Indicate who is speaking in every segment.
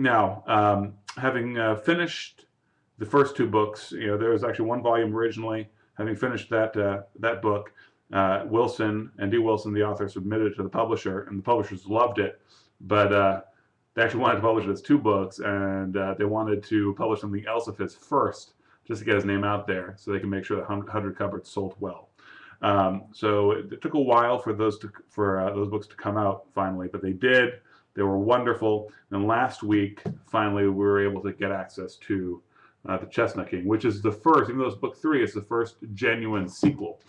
Speaker 1: Now, having finished the first two books, there was actually one volume originally. Having finished that book, Wilson and D. Wilson, the author, submitted it to the publisher, and the publishers loved it, but they actually wanted to publish it as two books, and they wanted to publish something else of his first, just to get his name out there, so they can make sure that 100 Cupboards sold well. So it took a while for those books to come out finally, but they did. They were wonderful. And last week, finally, we were able to get access to the Chestnut King, which is the first, even though it's book 3, it's the first genuine sequel.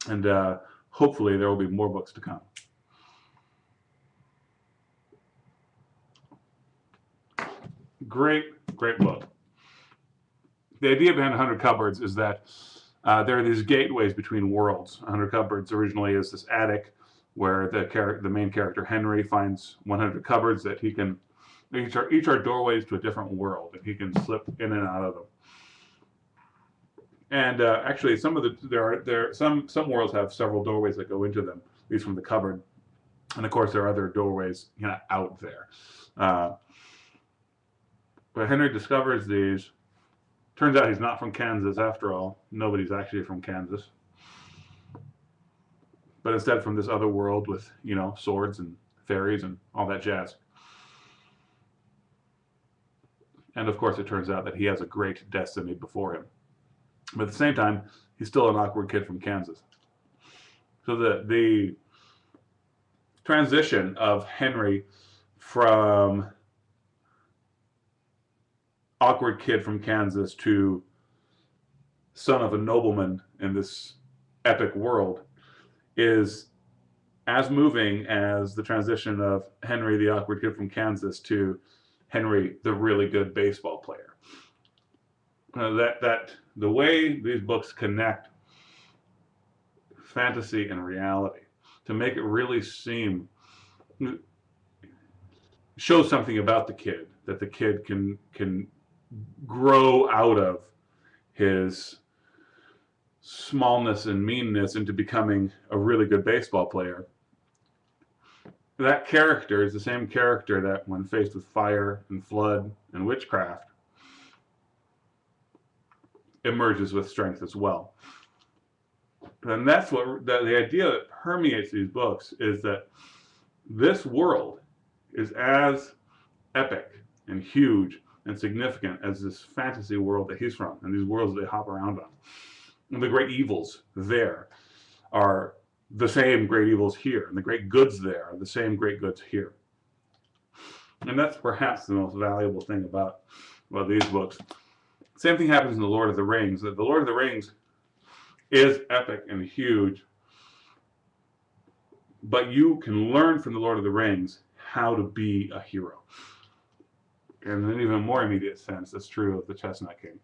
Speaker 1: And hopefully there will be more books to come. Great, great book. The idea behind 100 Cupboards is that there are these gateways between worlds. 100 Cupboards originally is this attic where the main character Henry finds 100 cupboards that he can, each are doorways to a different world, and he can slip in and out of them. And actually, some worlds have several doorways that go into them, at least from the cupboard. And of course, there are other doorways out there. But Henry discovers these. Turns out he's not from Kansas after all. Nobody's actually from Kansas. But instead from this other world with, swords and fairies and all that jazz. And of course, it turns out that he has a great destiny before him. But at the same time, he's still an awkward kid from Kansas. So the transition of Henry from awkward kid from Kansas to son of a nobleman in this epic world is as moving as the transition of Henry, the awkward kid from Kansas, to Henry, the really good baseball player. The way these books connect fantasy and reality to make it really show something about the kid, that the kid can grow out of his smallness and meanness into becoming a really good baseball player. That character is the same character that, when faced with fire and flood and witchcraft, emerges with strength as well. And that's what the idea that permeates these books is that this world is as epic and huge and significant as this fantasy world that he's from, and these worlds they hop around on. And the great evils there are the same great evils here, and the great goods there are the same great goods here. And that's perhaps the most valuable thing about these books. Same thing happens in The Lord of the Rings. The Lord of the Rings is epic and huge, but you can learn from The Lord of the Rings how to be a hero. And in an even more immediate sense, that's true of the Chestnut King.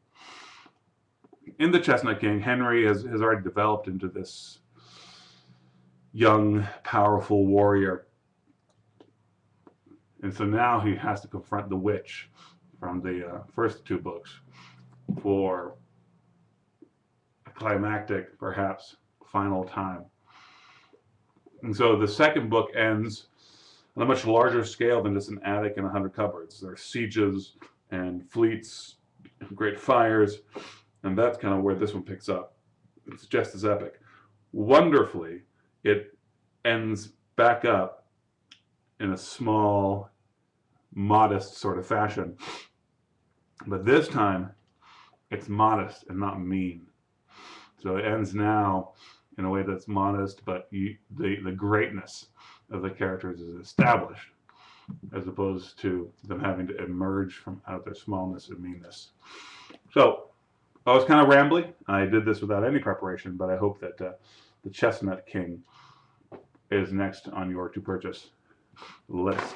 Speaker 1: In the Chestnut King, Henry has already developed into this young, powerful warrior. And so now he has to confront the witch from the first two books for a climactic, perhaps, final time. And so the second book ends on a much larger scale than just an attic and 100 cupboards. There are sieges and fleets, great fires, and that's kind of where this one picks up. It's just as epic. Wonderfully, it ends back up in a small, modest sort of fashion. But this time, it's modest and not mean. So it ends now in a way that's modest, but the greatness of the characters is established, as opposed to them having to emerge from out of their smallness and meanness. So I was kind of rambly. I did this without any preparation, but I hope that the Chestnut King is next on your to-purchase list.